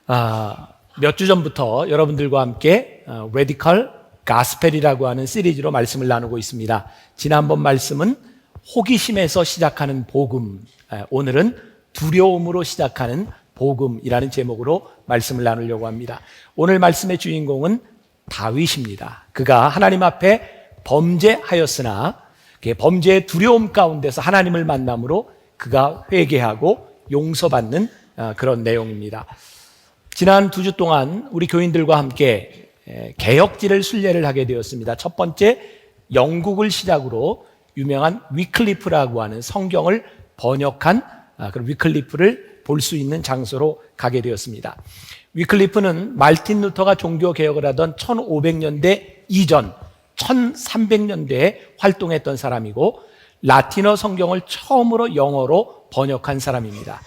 몇 주 전부터 여러분들과 함께 Radical Gospel이라고 하는 시리즈로 말씀을 나누고 있습니다. 지난번 말씀은 호기심에서 시작하는 복음, 오늘은 두려움으로 시작하는 복음이라는 제목으로 말씀을 나누려고 합니다. 오늘 말씀의 주인공은 다윗입니다. 그가 하나님 앞에 범죄하였으나 범죄의 두려움 가운데서 하나님을 만남으로 그가 회개하고 용서받는 그런 내용입니다. 지난 2주 동안 우리 교인들과 함께 개혁지를 순례를 하게 되었습니다. 첫 번째, 영국을 시작으로 유명한 위클리프라고 하는 성경을 번역한 그런 위클리프를 볼 수 있는 장소로 가게 되었습니다. 위클리프는 말틴 루터가 종교 개혁을 하던 1500년대 이전 1300년대에 활동했던 사람이고 라틴어 성경을 처음으로 영어로 번역한 사람입니다.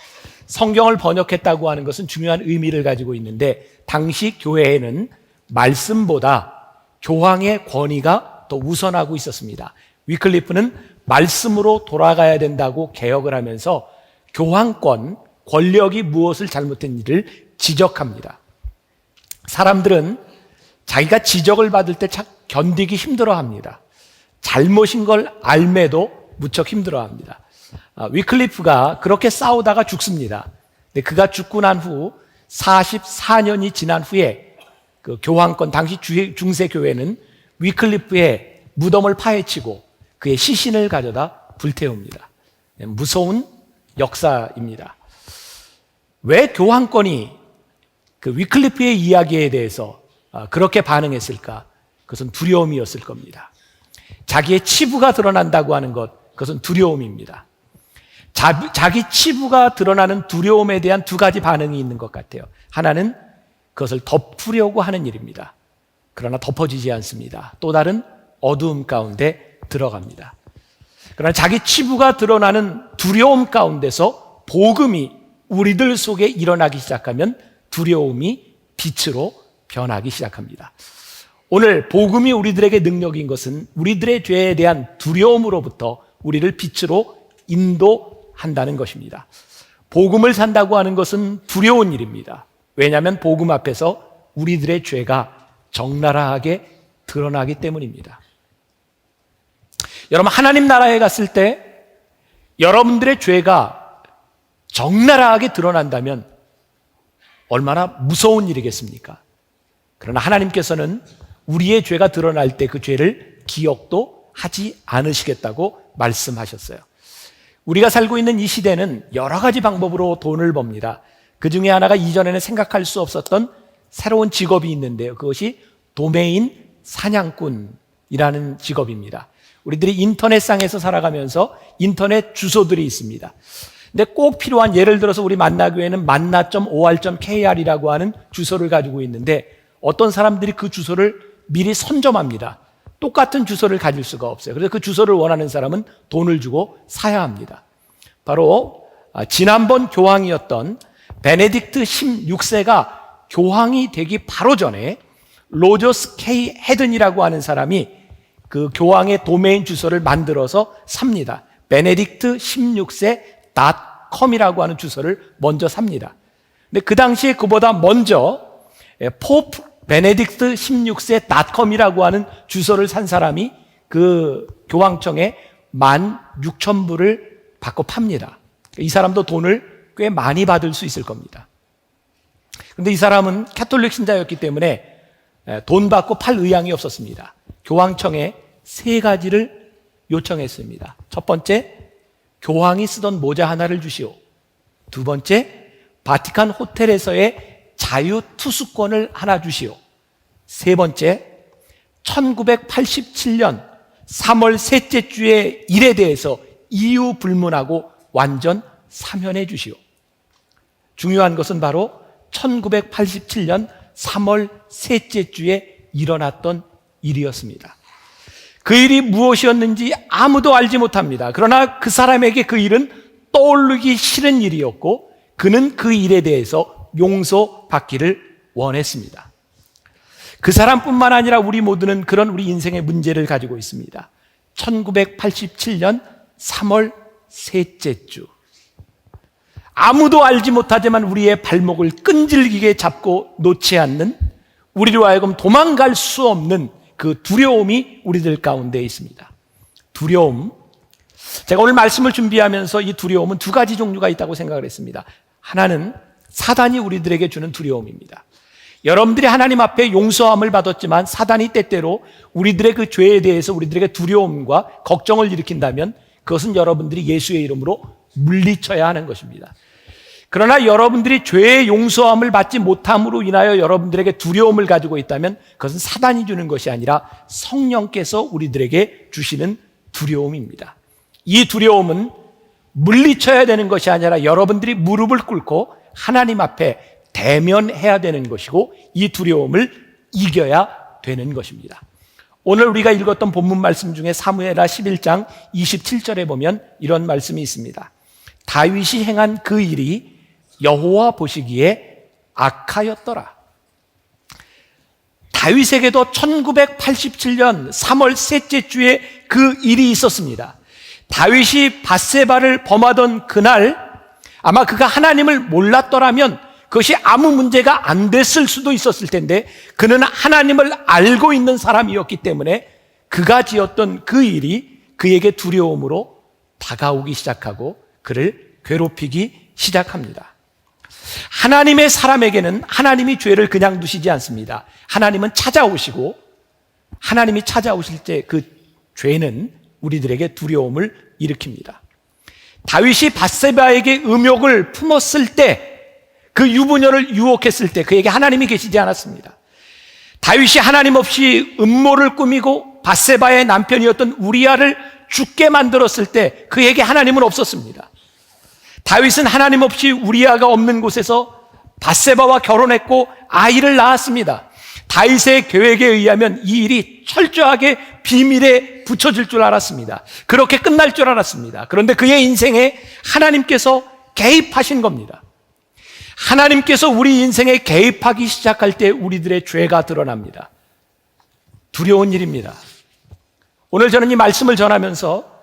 성경을 번역했다고 하는 것은 중요한 의미를 가지고 있는데 당시 교회에는 말씀보다 교황의 권위가 더 우선하고 있었습니다. 위클리프는 말씀으로 돌아가야 된다고 개혁을 하면서 교황권, 권력이 무엇을 잘못했는지를 지적합니다. 사람들은 자기가 지적을 받을 때 참 견디기 힘들어합니다. 잘못인 걸 알매도 무척 힘들어합니다. 위클리프가 그렇게 싸우다가 죽습니다. 근데 그가 죽고 난 후 44년이 지난 후에 그 교황권 당시 중세 교회는 위클리프의 무덤을 파헤치고 그의 시신을 가져다 불태웁니다. 무서운 역사입니다. 왜 교황권이 그 위클리프의 이야기에 대해서 그렇게 반응했을까? 그것은 두려움이었을 겁니다. 자기의 치부가 드러난다고 하는 것, 그것은 두려움입니다. 자기 치부가 드러나는 두려움에 대한 두 가지 반응이 있는 것 같아요. 하나는 그것을 덮으려고 하는 일입니다. 그러나 덮어지지 않습니다. 또 다른 어두움 가운데 들어갑니다. 그러나 자기 치부가 드러나는 두려움 가운데서 복음이 우리들 속에 일어나기 시작하면 두려움이 빛으로 변하기 시작합니다. 오늘 복음이 우리들에게 능력인 것은 우리들의 죄에 대한 두려움으로부터 우리를 빛으로 인도한다는 것입니다. 복음을 산다고 하는 것은 두려운 일입니다. 왜냐하면 복음 앞에서 우리들의 죄가 적나라하게 드러나기 때문입니다. 여러분, 하나님 나라에 갔을 때 여러분들의 죄가 적나라하게 드러난다면 얼마나 무서운 일이겠습니까? 그러나 하나님께서는 우리의 죄가 드러날 때 그 죄를 기억도 하지 않으시겠다고 말씀하셨어요. 우리가 살고 있는 이 시대는 여러 가지 방법으로 돈을 법니다. 그 중에 하나가 이전에는 생각할 수 없었던 새로운 직업이 있는데요. 그것이 도메인 사냥꾼이라는 직업입니다. 우리들이 인터넷상에서 살아가면서 인터넷 주소들이 있습니다. 근데 꼭 필요한, 예를 들어서 우리 만나교회는 manna.or.kr이라고 하는 주소를 가지고 있는데 어떤 사람들이 그 주소를 미리 선점합니다. 똑같은 주소를 가질 수가 없어요. 그래서 그 주소를 원하는 사람은 돈을 주고 사야 합니다. 바로 지난번 교황이었던 베네딕트 16세가 교황이 되기 바로 전에 로저스 K 헤든이라고 하는 사람이 그 교황의 도메인 주소를 만들어서 삽니다. 베네딕트 16세 .com이라고 하는 주소를 먼저 삽니다. 근데 그 당시에 그보다 먼저 포프 베네딕트 16세 .com이라고 하는 주소를 산 사람이 그 교황청에 16,000불을 받고 팝니다. 이 사람도 돈을 꽤 많이 받을 수 있을 겁니다. 그런데 이 사람은 캐톨릭 신자였기 때문에 돈 받고 팔 의향이 없었습니다. 교황청에 3가지를 요청했습니다. 첫 번째, 교황이 쓰던 모자 하나를 주시오. 두 번째, 바티칸 호텔에서의 자유 투숙권을 하나 주시오. 세 번째, 1987년 3월 셋째 주의 일에 대해서 이유 불문하고 완전 사면해 주시오. 중요한 것은 바로 1987년 3월 셋째 주에 일어났던 일이었습니다. 그 일이 무엇이었는지 아무도 알지 못합니다. 그러나 그 사람에게 그 일은 떠올리기 싫은 일이었고 그는 그 일에 대해서 용서받기를 원했습니다. 그 사람뿐만 아니라 우리 모두는 그런 우리 인생의 문제를 가지고 있습니다. 1987년 3월 셋째 주, 아무도 알지 못하지만 우리의 발목을 끈질기게 잡고 놓지 않는, 우리로 하여금 도망갈 수 없는 그 두려움이 우리들 가운데 있습니다. 두려움. 제가 오늘 말씀을 준비하면서 이 두려움은 두 가지 종류가 있다고 생각을 했습니다. 하나는 사단이 우리들에게 주는 두려움입니다. 여러분들이 하나님 앞에 용서함을 받았지만 사단이 때때로 우리들의 그 죄에 대해서 우리들에게 두려움과 걱정을 일으킨다면 그것은 여러분들이 예수의 이름으로 물리쳐야 하는 것입니다. 그러나 여러분들이 죄의 용서함을 받지 못함으로 인하여 여러분들에게 두려움을 가지고 있다면 그것은 사단이 주는 것이 아니라 성령께서 우리들에게 주시는 두려움입니다. 이 두려움은 물리쳐야 되는 것이 아니라 여러분들이 무릎을 꿇고 하나님 앞에 대면해야 되는 것이고 이 두려움을 이겨야 되는 것입니다. 오늘 우리가 읽었던 본문 말씀 중에 사무엘하 11장 27절에 보면 이런 말씀이 있습니다. 다윗이 행한 그 일이 여호와 보시기에 악하였더라. 다윗에게도 1987년 3월 셋째 주에 그 일이 있었습니다. 다윗이 밧세바를 범하던 그날 아마 그가 하나님을 몰랐더라면 그것이 아무 문제가 안 됐을 수도 있었을 텐데 그는 하나님을 알고 있는 사람이었기 때문에 그가 지었던 그 일이 그에게 두려움으로 다가오기 시작하고 그를 괴롭히기 시작합니다. 하나님의 사람에게는 하나님이 죄를 그냥 두시지 않습니다. 하나님은 찾아오시고 하나님이 찾아오실 때 그 죄는 우리들에게 두려움을 일으킵니다. 다윗이 밧세바에게 음욕을 품었을 때 그 유부녀를 유혹했을 때 그에게 하나님이 계시지 않았습니다. 다윗이 하나님 없이 음모를 꾸미고 밧세바의 남편이었던 우리아를 죽게 만들었을 때 그에게 하나님은 없었습니다. 다윗은 하나님 없이 우리아가 없는 곳에서 밧세바와 결혼했고 아이를 낳았습니다. 다윗의 계획에 의하면 이 일이 철저하게 비밀에 붙여질 줄 알았습니다. 그렇게 끝날 줄 알았습니다. 그런데 그의 인생에 하나님께서 개입하신 겁니다. 하나님께서 우리 인생에 개입하기 시작할 때 우리들의 죄가 드러납니다. 두려운 일입니다. 오늘 저는 이 말씀을 전하면서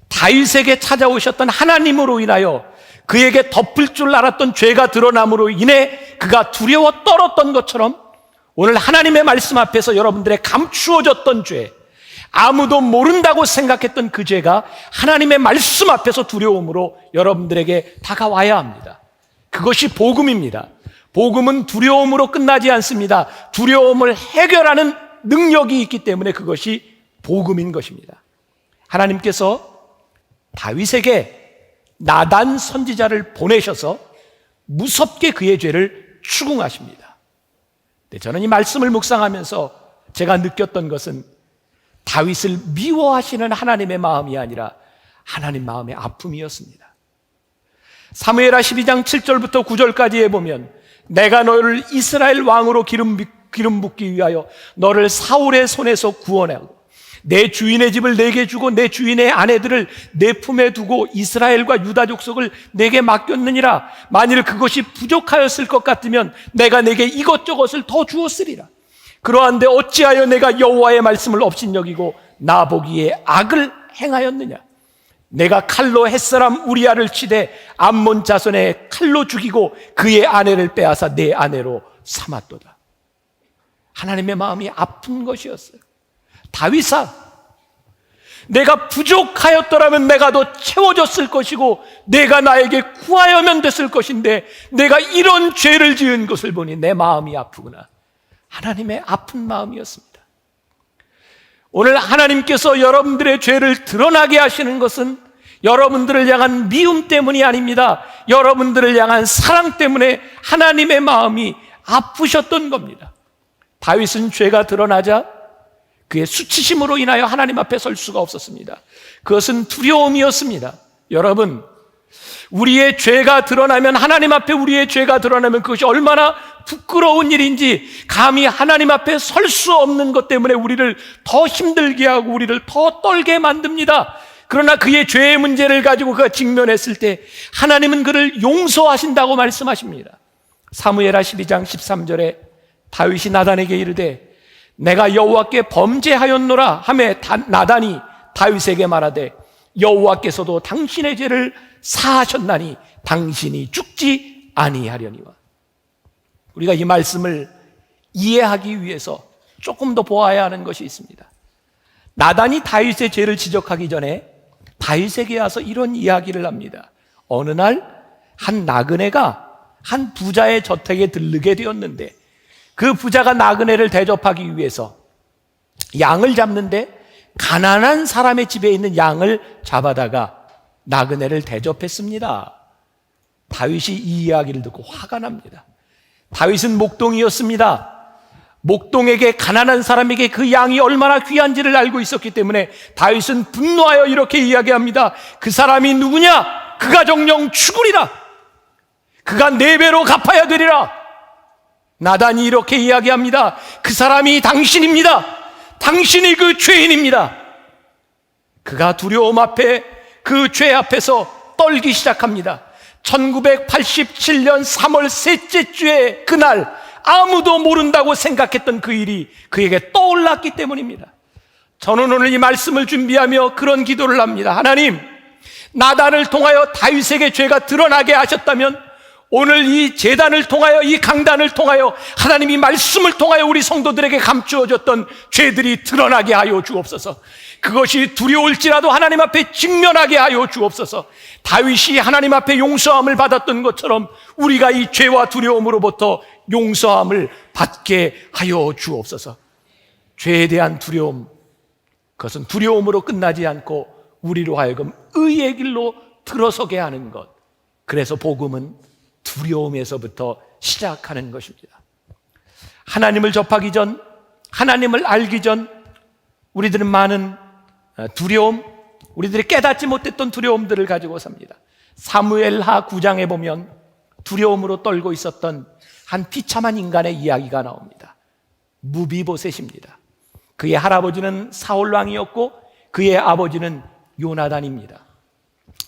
다윗에게 찾아오셨던 하나님으로 인하여 그에게 덮을 줄 알았던 죄가 드러남으로 인해 그가 두려워 떨었던 것처럼 오늘 하나님의 말씀 앞에서 여러분들의 감추어졌던 죄, 아무도 모른다고 생각했던 그 죄가 하나님의 말씀 앞에서 두려움으로 여러분들에게 다가와야 합니다. 그것이 복음입니다. 복음은 두려움으로 끝나지 않습니다. 두려움을 해결하는 능력이 있기 때문에 그것이 복음인 것입니다. 하나님께서 다윗에게 나단 선지자를 보내셔서 무섭게 그의 죄를 추궁하십니다. 근데 저는 이 말씀을 묵상하면서 제가 느꼈던 것은 다윗을 미워하시는 하나님의 마음이 아니라 하나님 마음의 아픔이었습니다. 사무엘하 12장 7절부터 9절까지에 보면 내가 너를 이스라엘 왕으로 기름 붓기 위하여 너를 사울의 손에서 구원하고 내 주인의 집을 내게 주고 내 주인의 아내들을 내 품에 두고 이스라엘과 유다 족속을 내게 맡겼느니라. 만일 그것이 부족하였을 것 같으면 내가 내게 이것저것을 더 주었으리라. 그러한데 어찌하여 내가 여호와의 말씀을 업신여기고 나 보기에 악을 행하였느냐. 내가 칼로 햇사람 우리아를 치되 암몬 자손의 칼로 죽이고 그의 아내를 빼앗아 내 아내로 삼았도다. 하나님의 마음이 아픈 것이었어요. 다윗아, 내가 부족하였더라면 내가 더 채워졌을 것이고 내가 나에게 구하여면 됐을 것인데 내가 이런 죄를 지은 것을 보니 내 마음이 아프구나. 하나님의 아픈 마음이었습니다. 오늘 하나님께서 여러분들의 죄를 드러나게 하시는 것은 여러분들을 향한 미움 때문이 아닙니다. 여러분들을 향한 사랑 때문에 하나님의 마음이 아프셨던 겁니다. 다윗은 죄가 드러나자 그의 수치심으로 인하여 하나님 앞에 설 수가 없었습니다. 그것은 두려움이었습니다. 여러분, 우리의 죄가 드러나면, 하나님 앞에 우리의 죄가 드러나면 그것이 얼마나 부끄러운 일인지, 감히 하나님 앞에 설 수 없는 것 때문에 우리를 더 힘들게 하고 우리를 더 떨게 만듭니다. 그러나 그의 죄의 문제를 가지고 그가 직면했을 때 하나님은 그를 용서하신다고 말씀하십니다. 사무엘하 12장 13절에 다윗이 나단에게 이르되 내가 여호와께 범죄하였노라 하매 나단이 다윗에게 말하되 여호와께서도 당신의 죄를 사하셨나니 당신이 죽지 아니하려니와. 우리가 이 말씀을 이해하기 위해서 조금 더 보아야 하는 것이 있습니다. 나단이 다윗의 죄를 지적하기 전에 다윗에게 와서 이런 이야기를 합니다. 어느 날 한 나그네가 한 부자의 저택에 들르게 되었는데, 그 부자가 나그네를 대접하기 위해서 양을 잡는데 가난한 사람의 집에 있는 양을 잡아다가 나그네를 대접했습니다. 다윗이 이 이야기를 듣고 화가 납니다. 다윗은 목동이었습니다. 목동에게, 가난한 사람에게 그 양이 얼마나 귀한지를 알고 있었기 때문에 다윗은 분노하여 이렇게 이야기합니다. 그 사람이 누구냐? 그가 정녕 죽으리라. 그가 4배로 갚아야 되리라. 나단이 이렇게 이야기합니다. 그 사람이 당신입니다. 당신이 그 죄인입니다. 그가 두려움 앞에, 그 죄 앞에서 떨기 시작합니다. 1987년 3월 셋째 주의 그날, 아무도 모른다고 생각했던 그 일이 그에게 떠올랐기 때문입니다. 저는 오늘 이 말씀을 준비하며 그런 기도를 합니다. 하나님, 나단을 통하여 다윗에게 죄가 드러나게 하셨다면 오늘 이 제단을 통하여, 이 강단을 통하여, 하나님이 말씀을 통하여 우리 성도들에게 감추어졌던 죄들이 드러나게 하여 주옵소서. 그것이 두려울지라도 하나님 앞에 직면하게 하여 주옵소서. 다윗이 하나님 앞에 용서함을 받았던 것처럼 우리가 이 죄와 두려움으로부터 용서함을 받게 하여 주옵소서. 죄에 대한 두려움, 그것은 두려움으로 끝나지 않고 우리로 하여금 의의 길로 들어서게 하는 것. 그래서 복음은 두려움에서부터 시작하는 것입니다. 하나님을 접하기 전, 하나님을 알기 전 우리들은 많은 두려움, 우리들이 깨닫지 못했던 두려움들을 가지고 삽니다. 사무엘하 9장에 보면 두려움으로 떨고 있었던 한 비참한 인간의 이야기가 나옵니다. 무비보셋입니다. 그의 할아버지는 사울 왕이었고 그의 아버지는 요나단입니다.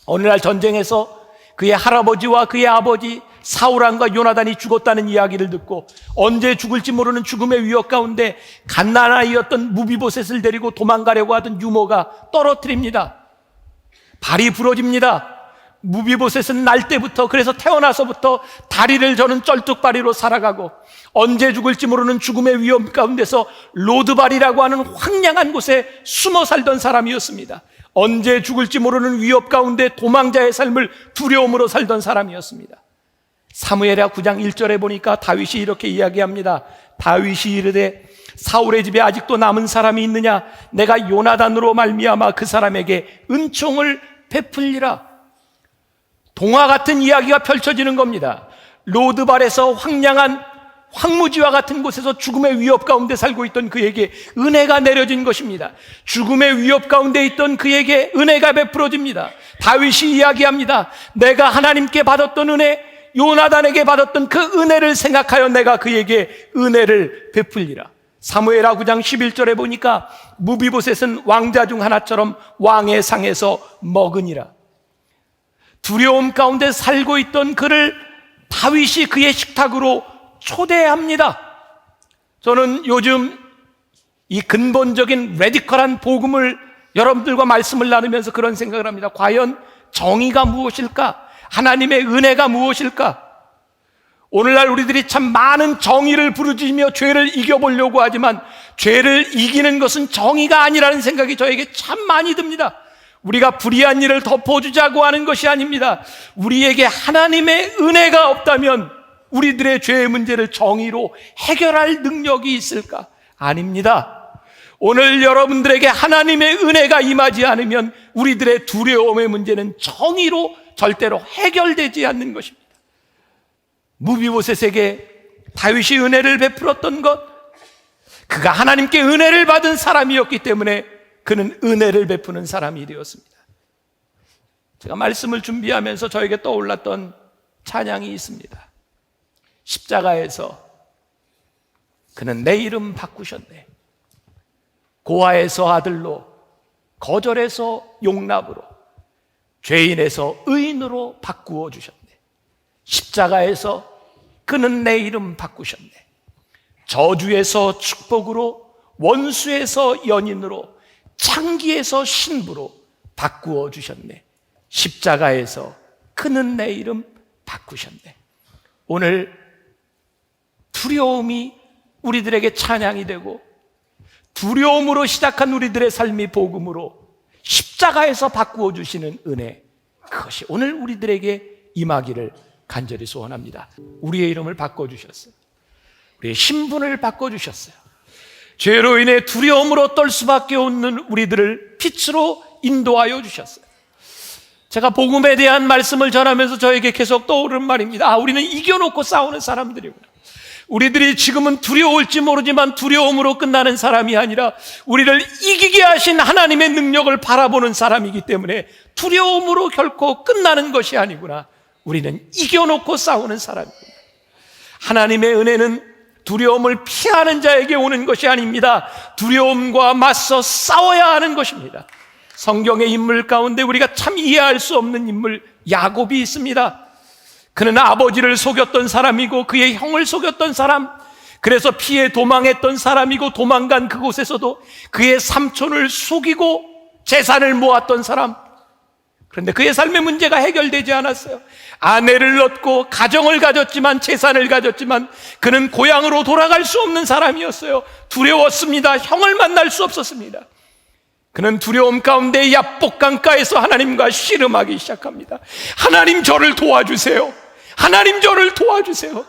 어느 날 전쟁에서 그의 할아버지와 그의 아버지 사울 왕과 요나단이 죽었다는 이야기를 듣고 언제 죽을지 모르는 죽음의 위협 가운데 갓난아이였던 무비보셋을 데리고 도망가려고 하던 유모가 떨어뜨립니다. 발이 부러집니다. 무비보셋은 날 때부터, 그래서 태어나서부터 다리를 저는 쩔뚝발이로 살아가고 언제 죽을지 모르는 죽음의 위험 가운데서 로드발이라고 하는 황량한 곳에 숨어 살던 사람이었습니다. 언제 죽을지 모르는 위협 가운데 도망자의 삶을 두려움으로 살던 사람이었습니다. 사무엘하 9장 1절에 보니까 다윗이 이렇게 이야기합니다. 다윗이 이르되 사울의 집에 아직도 남은 사람이 있느냐? 내가 요나단으로 말미암아 그 사람에게 은총을 베풀리라. 동화 같은 이야기가 펼쳐지는 겁니다. 로드발에서 황량한 황무지와 같은 곳에서 죽음의 위협 가운데 살고 있던 그에게 은혜가 내려진 것입니다. 죽음의 위협 가운데 있던 그에게 은혜가 베풀어집니다. 다윗이 이야기합니다. 내가 하나님께 받았던 은혜, 요나단에게 받았던 그 은혜를 생각하여 내가 그에게 은혜를 베풀리라. 사무엘하 9장 11절에 보니까 무비보셋은 왕자 중 하나처럼 왕의 상에서 먹으니라. 두려움 가운데 살고 있던 그를 다윗이 그의 식탁으로 초대합니다. 저는 요즘 이 근본적인 레디컬한 복음을 여러분들과 말씀을 나누면서 그런 생각을 합니다. 과연 정의가 무엇일까? 하나님의 은혜가 무엇일까? 오늘날 우리들이 참 많은 정의를 부르짖으며 죄를 이겨보려고 하지만 죄를 이기는 것은 정의가 아니라는 생각이 저에게 참 많이 듭니다. 우리가 불의한 일을 덮어주자고 하는 것이 아닙니다. 우리에게 하나님의 은혜가 없다면 우리들의 죄의 문제를 정의로 해결할 능력이 있을까? 아닙니다. 오늘 여러분들에게 하나님의 은혜가 임하지 않으면 우리들의 두려움의 문제는 정의로 절대로 해결되지 않는 것입니다. 무비보셋에게 다윗이 은혜를 베풀었던 것, 그가 하나님께 은혜를 받은 사람이었기 때문에 그는 은혜를 베푸는 사람이 되었습니다. 제가 말씀을 준비하면서 저에게 떠올랐던 찬양이 있습니다. 십자가에서 그는 내 이름 바꾸셨네. 고아에서 아들로, 거절에서 용납으로, 죄인에서 의인으로 바꾸어 주셨네. 십자가에서 그는 내 이름 바꾸셨네. 저주에서 축복으로, 원수에서 연인으로, 창기에서 신부로 바꾸어 주셨네. 십자가에서 그는 내 이름 바꾸셨네. 오늘 두려움이 우리들에게 찬양이 되고 두려움으로 시작한 우리들의 삶이 복음으로 십자가에서 바꾸어 주시는 은혜, 그것이 오늘 우리들에게 임하기를 간절히 소원합니다. 우리의 이름을 바꿔주셨어요. 우리의 신분을 바꿔주셨어요. 죄로 인해 두려움으로 떨 수밖에 없는 우리들을 빛으로 인도하여 주셨어요. 제가 복음에 대한 말씀을 전하면서 저에게 계속 떠오르는 말입니다. 우리는 이겨놓고 싸우는 사람들이구나. 우리들이 지금은 두려울지 모르지만 두려움으로 끝나는 사람이 아니라 우리를 이기게 하신 하나님의 능력을 바라보는 사람이기 때문에 두려움으로 결코 끝나는 것이 아니구나. 우리는 이겨놓고 싸우는 사람이구나. 하나님의 은혜는 두려움을 피하는 자에게 오는 것이 아닙니다. 두려움과 맞서 싸워야 하는 것입니다. 성경의 인물 가운데 우리가 참 이해할 수 없는 인물 야곱이 있습니다. 그는 아버지를 속였던 사람이고 그의 형을 속였던 사람, 그래서 피해 도망했던 사람이고 도망간 그곳에서도 그의 삼촌을 속이고 재산을 모았던 사람. 그런데 그의 삶의 문제가 해결되지 않았어요. 아내를 얻고 가정을 가졌지만, 재산을 가졌지만 그는 고향으로 돌아갈 수 없는 사람이었어요. 두려웠습니다. 형을 만날 수 없었습니다. 그는 두려움 가운데 야복강가에서 하나님과 씨름하기 시작합니다. 하나님, 저를 도와주세요. 하나님, 저를 도와주세요.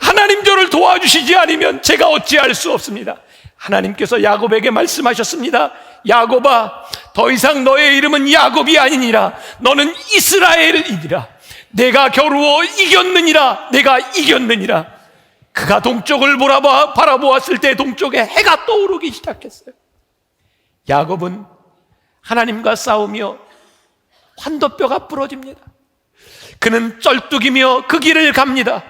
하나님, 저를 도와주시지 않으면 제가 어찌할 수 없습니다. 하나님께서 야곱에게 말씀하셨습니다. 야곱아, 더 이상 너의 이름은 야곱이 아니니라. 너는 이스라엘이니라. 내가 겨루어 이겼느니라. 내가 이겼느니라. 그가 동쪽을 바라보았을 때 동쪽에 해가 떠오르기 시작했어요. 야곱은 하나님과 싸우며 환도뼈가 부러집니다. 그는 쩔뚝이며 그 길을 갑니다.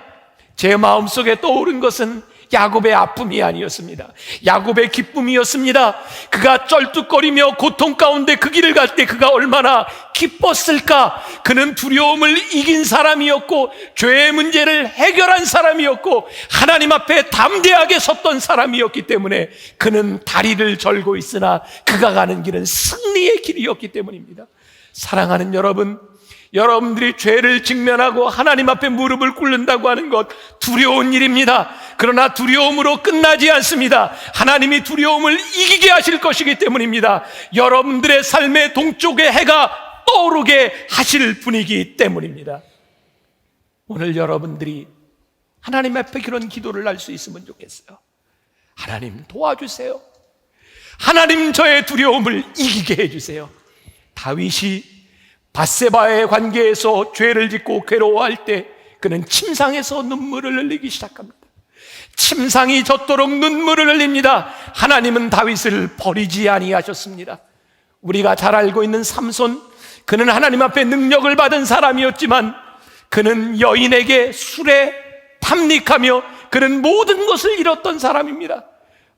제 마음속에 떠오른 것은 야곱의 아픔이 아니었습니다. 야곱의 기쁨이었습니다. 그가 쩔뚝거리며 고통 가운데 그 길을 갈 때 그가 얼마나 기뻤을까. 그는 두려움을 이긴 사람이었고 죄의 문제를 해결한 사람이었고 하나님 앞에 담대하게 섰던 사람이었기 때문에 그는 다리를 절고 있으나 그가 가는 길은 승리의 길이었기 때문입니다. 사랑하는 여러분, 여러분들이 죄를 직면하고 하나님 앞에 무릎을 꿇는다고 하는 것 두려운 일입니다. 그러나 두려움으로 끝나지 않습니다. 하나님이 두려움을 이기게 하실 것이기 때문입니다. 여러분들의 삶의 동쪽의 해가 떠오르게 하실 분이기 때문입니다. 오늘 여러분들이 하나님 앞에 그런 기도를 할 수 있으면 좋겠어요. 하나님, 도와주세요. 하나님, 저의 두려움을 이기게 해주세요. 다윗이 밧세바의 관계에서 죄를 짓고 괴로워할 때 그는 침상에서 눈물을 흘리기 시작합니다. 침상이 젖도록 눈물을 흘립니다. 하나님은 다윗을 버리지 아니하셨습니다. 우리가 잘 알고 있는 삼손, 그는 하나님 앞에 능력을 받은 사람이었지만 그는 여인에게 술에 탐닉하며 그는 모든 것을 잃었던 사람입니다.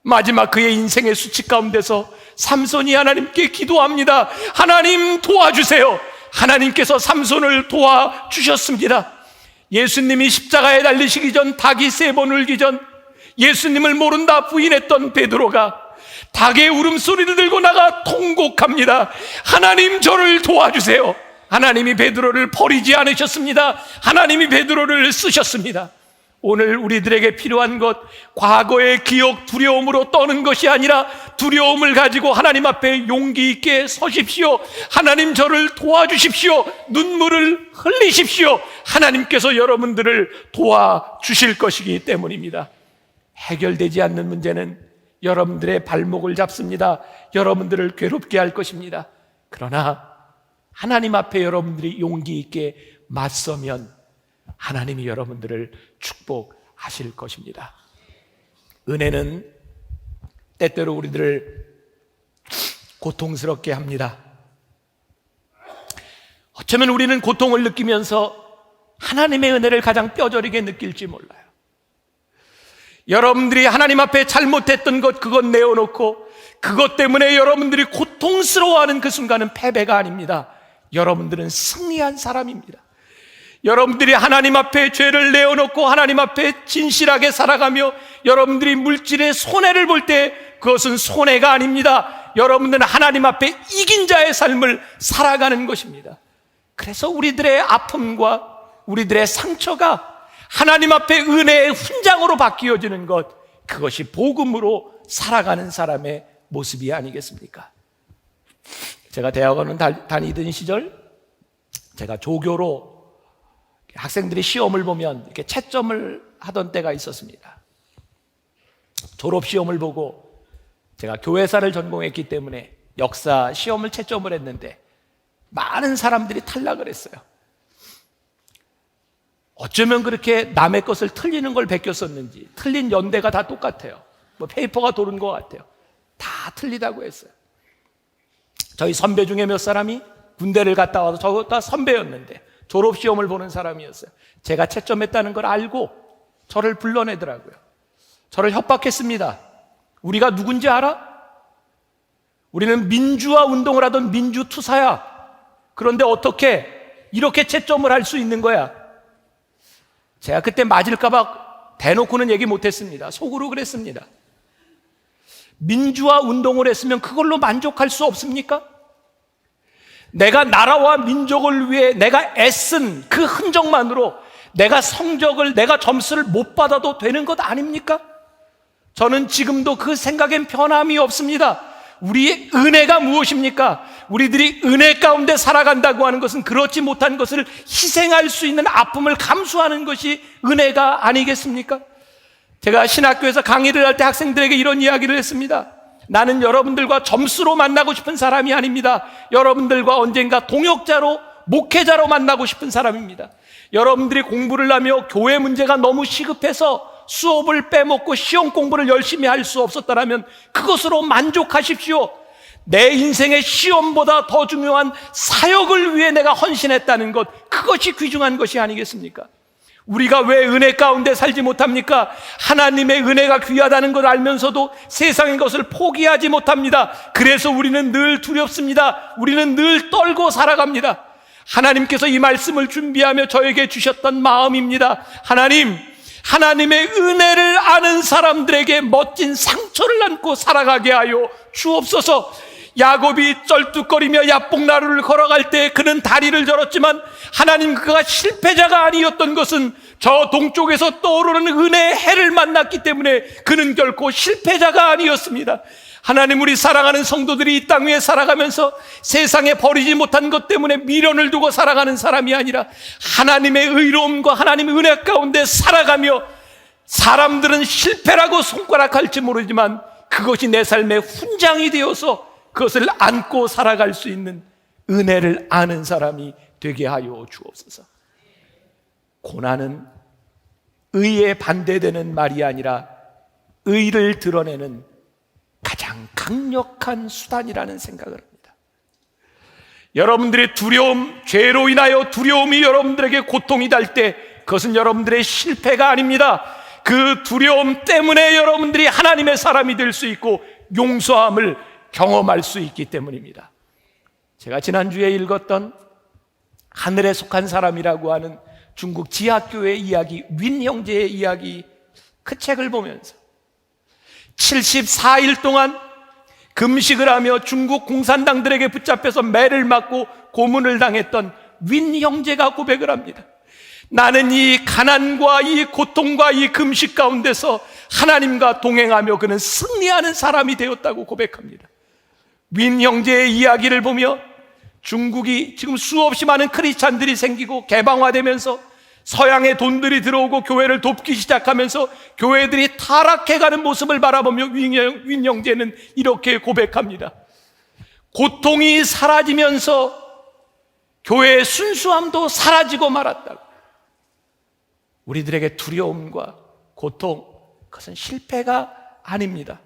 마지막 그의 인생의 수치 가운데서 삼손이 하나님께 기도합니다. 하나님, 도와주세요. 하나님께서 삼손을 도와주셨습니다. 예수님이 십자가에 달리시기 전, 닭이 3번 울기 전 예수님을 모른다 부인했던 베드로가 닭의 울음소리를 들고 나가 통곡합니다. 하나님, 저를 도와주세요. 하나님이 베드로를 버리지 않으셨습니다. 하나님이 베드로를 쓰셨습니다. 오늘 우리들에게 필요한 것, 과거의 기억, 두려움으로 떠는 것이 아니라 두려움을 가지고 하나님 앞에 용기 있게 서십시오. 하나님, 저를 도와주십시오. 눈물을 흘리십시오. 하나님께서 여러분들을 도와주실 것이기 때문입니다. 해결되지 않는 문제는 여러분들의 발목을 잡습니다. 여러분들을 괴롭게 할 것입니다. 그러나 하나님 앞에 여러분들이 용기 있게 맞서면 하나님이 여러분들을 축복하실 것입니다. 은혜는 때때로 우리들을 고통스럽게 합니다. 어쩌면 우리는 고통을 느끼면서 하나님의 은혜를 가장 뼈저리게 느낄지 몰라요. 여러분들이 하나님 앞에 잘못했던 것, 그것 내어놓고 그것 때문에 여러분들이 고통스러워하는 그 순간은 패배가 아닙니다. 여러분들은 승리한 사람입니다. 여러분들이 하나님 앞에 죄를 내어놓고 하나님 앞에 진실하게 살아가며 여러분들이 물질의 손해를 볼 때 그것은 손해가 아닙니다. 여러분들은 하나님 앞에 이긴 자의 삶을 살아가는 것입니다. 그래서 우리들의 아픔과 우리들의 상처가 하나님 앞에 은혜의 훈장으로 바뀌어지는 것, 그것이 복음으로 살아가는 사람의 모습이 아니겠습니까? 제가 대학원을 다니던 시절, 제가 조교로 학생들이 시험을 보면 이렇게 채점을 하던 때가 있었습니다. 졸업시험을 보고 제가 교회사를 전공했기 때문에 역사 시험을 채점을 했는데 많은 사람들이 탈락을 했어요. 어쩌면 그렇게 남의 것을 틀리는 걸 베꼈었는지 틀린 연대가 다 똑같아요. 뭐 페이퍼가 도는 것 같아요. 다 틀리다고 했어요. 저희 선배 중에 몇 사람이 군대를 갔다 와서 저도 다 선배였는데 졸업시험을 보는 사람이었어요. 제가 채점했다는 걸 알고 저를 불러내더라고요. 저를 협박했습니다. 우리가 누군지 알아? 우리는 민주화 운동을 하던 민주투사야. 그런데 어떻게 이렇게 채점을 할 수 있는 거야? 제가 그때 맞을까봐 대놓고는 얘기 못했습니다. 속으로 그랬습니다. 민주화 운동을 했으면 그걸로 만족할 수 없습니까? 내가 나라와 민족을 위해 내가 애쓴 그 흔적만으로 내가 성적을, 내가 점수를 못 받아도 되는 것 아닙니까? 저는 지금도 그 생각엔 변함이 없습니다. 우리의 은혜가 무엇입니까? 우리들이 은혜 가운데 살아간다고 하는 것은 그렇지 못한 것을 희생할 수 있는 아픔을 감수하는 것이 은혜가 아니겠습니까? 제가 신학교에서 강의를 할 때 학생들에게 이런 이야기를 했습니다. 나는 여러분들과 점수로 만나고 싶은 사람이 아닙니다. 여러분들과 언젠가 동역자로, 목회자로 만나고 싶은 사람입니다. 여러분들이 공부를 하며 교회 문제가 너무 시급해서 수업을 빼먹고 시험 공부를 열심히 할 수 없었다면 그것으로 만족하십시오. 내 인생의 시험보다 더 중요한 사역을 위해 내가 헌신했다는 것, 그것이 귀중한 것이 아니겠습니까? 우리가 왜 은혜 가운데 살지 못합니까? 하나님의 은혜가 귀하다는 걸 알면서도 세상의 것을 포기하지 못합니다. 그래서 우리는 늘 두렵습니다. 우리는 늘 떨고 살아갑니다. 하나님께서 이 말씀을 준비하며 저에게 주셨던 마음입니다. 하나님의 은혜를 아는 사람들에게 멋진 상처를 안고 살아가게 하여 주옵소서. 야곱이 쩔뚝거리며 야복나루를 걸어갈 때 그는 다리를 저었지만 하나님, 그가 실패자가 아니었던 것은 저 동쪽에서 떠오르는 은혜의 해를 만났기 때문에 그는 결코 실패자가 아니었습니다. 하나님, 우리 사랑하는 성도들이 이 땅 위에 살아가면서 세상에 버리지 못한 것 때문에 미련을 두고 살아가는 사람이 아니라 하나님의 의로움과 하나님의 은혜 가운데 살아가며, 사람들은 실패라고 손가락할지 모르지만 그것이 내 삶의 훈장이 되어서 그것을 안고 살아갈 수 있는 은혜를 아는 사람이 되게 하여 주옵소서. 고난은 의에 반대되는 말이 아니라 의를 드러내는 가장 강력한 수단이라는 생각을 합니다. 여러분들의 두려움, 죄로 인하여 두려움이 여러분들에게 고통이 될 때 그것은 여러분들의 실패가 아닙니다. 그 두려움 때문에 여러분들이 하나님의 사람이 될 수 있고 용서함을 경험할 수 있기 때문입니다. 제가 지난주에 읽었던 하늘에 속한 사람이라고 하는 중국 지하교의 이야기, 윈 형제의 이야기, 그 책을 보면서 74일 동안 금식을 하며 중국 공산당들에게 붙잡혀서 매를 맞고 고문을 당했던 윈 형제가 고백을 합니다. 나는 이 가난과 이 고통과 이 금식 가운데서 하나님과 동행하며 그는 승리하는 사람이 되었다고 고백합니다. 윈 형제의 이야기를 보며 중국이 지금 수없이 많은 크리스찬들이 생기고 개방화되면서 서양의 돈들이 들어오고 교회를 돕기 시작하면서 교회들이 타락해가는 모습을 바라보며 윈 형제는 이렇게 고백합니다. 고통이 사라지면서 교회의 순수함도 사라지고 말았다고. 우리들에게 두려움과 고통, 그것은 실패가 아닙니다.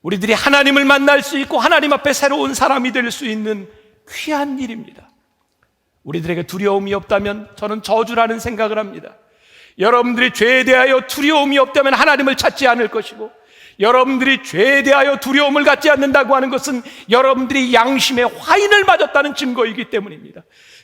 우리들이 하나님을 만날 수 있고 하나님 앞에 새로운 사람이 될 수 있는 귀한 일입니다. 우리들에게 두려움이 없다면 저는 저주라는 생각을 합니다. 여러분들이 죄에 대하여 두려움이 없다면 하나님을 찾지 않을 것이고, 여러분들이 죄에 대하여 두려움을 갖지 않는다고 하는 것은 여러분들이 양심의 화인을 맞았다는 증거이기 때문입니다.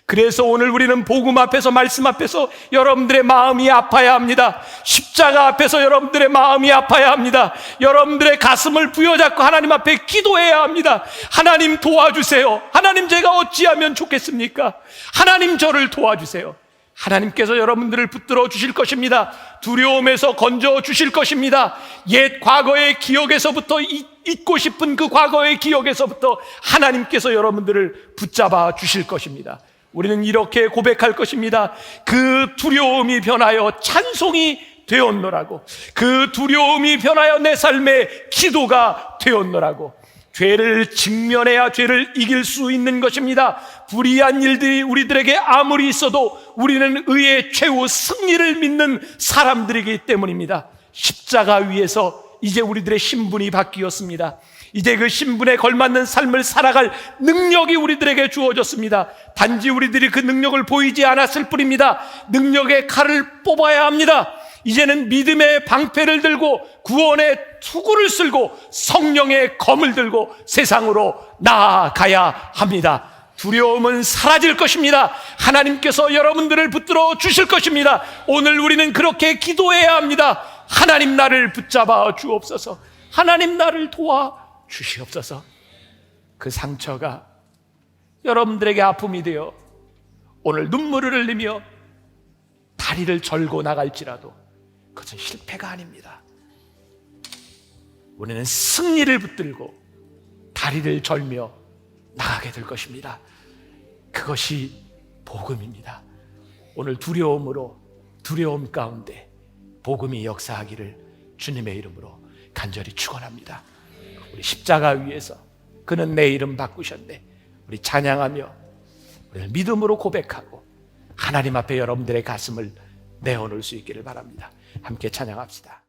그래서 오늘 우리는 복음 앞에서, 말씀 앞에서 여러분들의 마음이 아파야 합니다. 십자가 앞에서 여러분들의 마음이 아파야 합니다. 여러분들의 가슴을 부여잡고 하나님 앞에 기도해야 합니다. 하나님 도와주세요. 하나님, 제가 어찌하면 좋겠습니까? 하나님, 저를 도와주세요. 하나님께서 여러분들을 붙들어 주실 것입니다. 두려움에서 건져 주실 것입니다. 옛 과거의 기억에서부터, 잊고 싶은 그 과거의 기억에서부터 하나님께서 여러분들을 붙잡아 주실 것입니다. 우리는 이렇게 고백할 것입니다. 그 두려움이 변하여 찬송이 되었노라고. 그 두려움이 변하여 내 삶의 기도가 되었노라고. 죄를 직면해야 죄를 이길 수 있는 것입니다. 불의한 일들이 우리들에게 아무리 있어도 우리는 의의 최후 승리를 믿는 사람들이기 때문입니다. 십자가 위에서 이제 우리들의 신분이 바뀌었습니다. 이제 그 신분에 걸맞는 삶을 살아갈 능력이 우리들에게 주어졌습니다. 단지 우리들이 그 능력을 보이지 않았을 뿐입니다. 능력의 칼을 뽑아야 합니다. 이제는 믿음의 방패를 들고 구원의 투구를 쓸고 성령의 검을 들고 세상으로 나아가야 합니다. 두려움은 사라질 것입니다. 하나님께서 여러분들을 붙들어 주실 것입니다. 오늘 우리는 그렇게 기도해야 합니다. 하나님, 나를 붙잡아 주옵소서. 하나님, 나를 도와 주시옵소서. 그 상처가 여러분들에게 아픔이 되어 오늘 눈물을 흘리며 다리를 절고 나갈지라도 그것은 실패가 아닙니다. 우리는 승리를 붙들고 다리를 절며 나가게 될 것입니다. 그것이 복음입니다. 오늘 두려움 가운데 복음이 역사하기를 주님의 이름으로 간절히 축원합니다. 우리 십자가 위에서 그는 내 이름 바꾸셨네. 우리 찬양하며 우리는 믿음으로 고백하고 하나님 앞에 여러분들의 가슴을 내어놓을 수 있기를 바랍니다. 함께 찬양합시다.